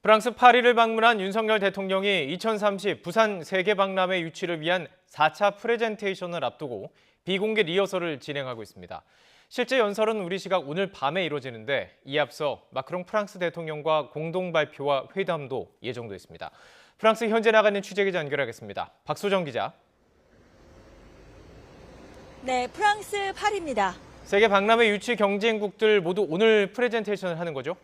프랑스 파리를 방문한 윤석열 대통령이 2030 부산 세계박람회 유치를 위한 4차 프레젠테이션을 앞두고 비공개 리허설을 진행하고 있습니다. 실제 연설은 우리 시각 오늘 밤에 이뤄지는데 이에 앞서 마크롱 프랑스 대통령과 공동 발표와 회담도 예정돼 있습니다. 프랑스 현재 나가 있는 취재기자 연결하겠습니다. 박소정 기자. 네, 프랑스 파리입니다. 세계박람회 유치 경쟁국들 모두 오늘 프레젠테이션을 하는 거죠?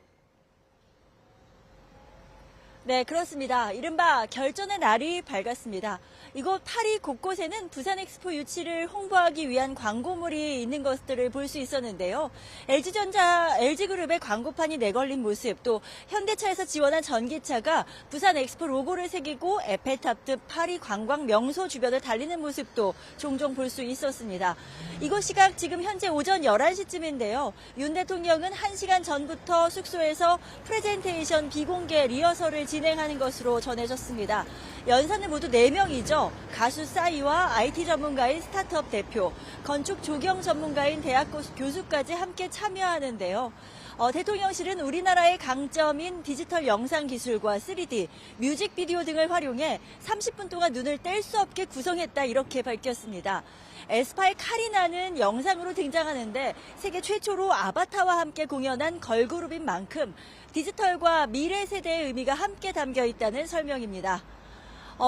네, 그렇습니다. 이른바 결전의 날이 밝았습니다. 이곳 파리 곳곳에는 부산 엑스포 유치를 홍보하기 위한 광고물이 있는 것들을 볼 수 있었는데요. LG그룹의 광고판이 내걸린 모습, 또 현대차에서 지원한 전기차가 부산 엑스포 로고를 새기고 에펠탑 등 파리 관광 명소 주변을 달리는 모습도 종종 볼 수 있었습니다. 이곳 시각 지금 현재 오전 11시쯤인데요. 윤 대통령은 1시간 전부터 숙소에서 프레젠테이션 비공개 리허설을 진행하는 것으로 전해졌습니다. 연사는 모두 4명이죠. 가수 싸이와 IT 전문가인 스타트업 대표, 건축 조경 전문가인 대학 교수까지 함께 참여하는데요. 대통령실은 우리나라의 강점인 디지털 영상 기술과 3D, 뮤직비디오 등을 활용해 30분 동안 눈을 뗄 수 없게 구성했다 이렇게 밝혔습니다. 에스파의 카리나는 영상으로 등장하는데 세계 최초로 아바타와 함께 공연한 걸그룹인 만큼 디지털과 미래 세대의 의미가 함께 담겨 있다는 설명입니다.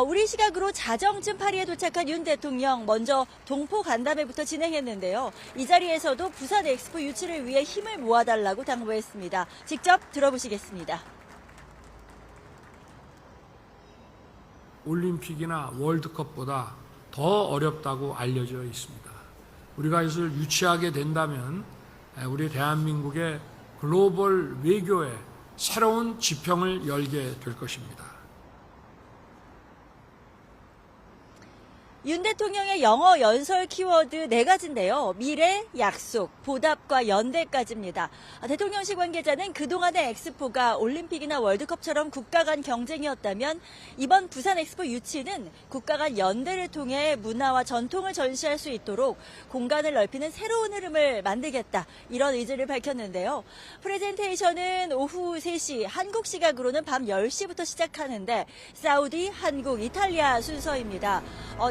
우리 시각으로 자정쯤 파리에 도착한 윤 대통령 먼저 동포 간담회부터 진행했는데요. 이 자리에서도 부산 엑스포 유치를 위해 힘을 모아달라고 당부했습니다. 직접 들어보시겠습니다. 올림픽이나 월드컵보다 더 어렵다고 알려져 있습니다. 우리가 이것을 유치하게 된다면 우리 대한민국의 글로벌 외교의 새로운 지평을 열게 될 것입니다. 윤 대통령의 영어 연설 키워드 4가지인데요. 미래, 약속, 보답과 연대까지입니다. 대통령실 관계자는 그동안의 엑스포가 올림픽이나 월드컵처럼 국가 간 경쟁이었다면 이번 부산 엑스포 유치는 국가 간 연대를 통해 문화와 전통을 전시할 수 있도록 공간을 넓히는 새로운 흐름을 만들겠다. 이런 의지를 밝혔는데요. 프레젠테이션은 오후 3시, 한국 시각으로는 밤 10시부터 시작하는데 사우디, 한국, 이탈리아 순서입니다.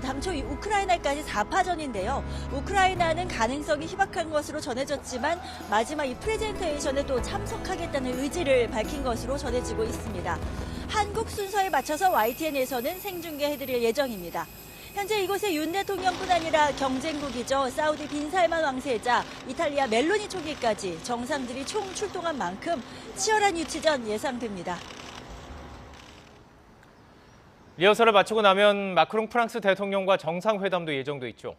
당초 우크라이나까지 4파전인데요. 우크라이나는 가능성이 희박한 것으로 전해졌지만 마지막 이 프레젠테이션에 또 참석하겠다는 의지를 밝힌 것으로 전해지고 있습니다. 한국 순서에 맞춰서 YTN에서는 생중계해드릴 예정입니다. 현재 이곳에 윤 대통령뿐 아니라 경쟁국이죠. 사우디 빈살만 왕세자, 이탈리아 멜로니 총리까지 정상들이 총 출동한 만큼 치열한 유치전 예상됩니다. 리허설을 마치고 나면 마크롱 프랑스 대통령과 정상회담도 예정돼 있죠.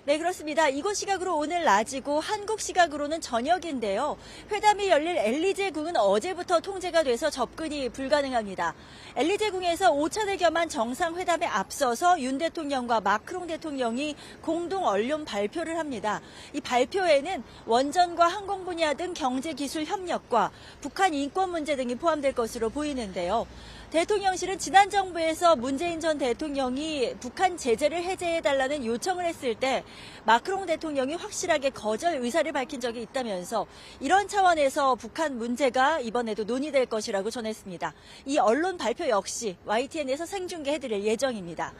네, 그렇습니다. 이곳 시각으로 오늘 낮이고 한국 시각으로는 저녁인데요. 회담이 열릴 엘리제궁은 어제부터 통제가 돼서 접근이 불가능합니다. 엘리제궁에서 오찬을 겸한 정상회담에 앞서서 윤 대통령과 마크롱 대통령이 공동 언론 발표를 합니다. 이 발표에는 원전과 항공 분야 등 경제기술 협력과 북한 인권 문제 등이 포함될 것으로 보이는데요. 대통령실은 지난 정부에서 문재인 전 대통령이 북한 제재를 해제해달라는 요청을 했을 때 마크롱 대통령이 확실하게 거절 의사를 밝힌 적이 있다면서 이런 차원에서 북한 문제가 이번에도 논의될 것이라고 전했습니다. 이 언론 발표 역시 YTN에서 생중계해드릴 예정입니다.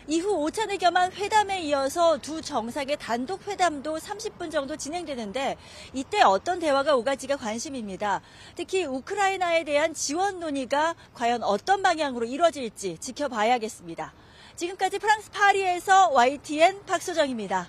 이후 오찬을 겸한 회담에 이어서 두 정상의 단독 회담도 30분 정도 진행되는데 이때 어떤 대화가 오갈지가 관심입니다. 특히 우크라이나에 대한 지원 논의가 과연 어떤 방향으로 이뤄질지 지켜봐야겠습니다. 지금까지 프랑스 파리에서 YTN 박소정입니다.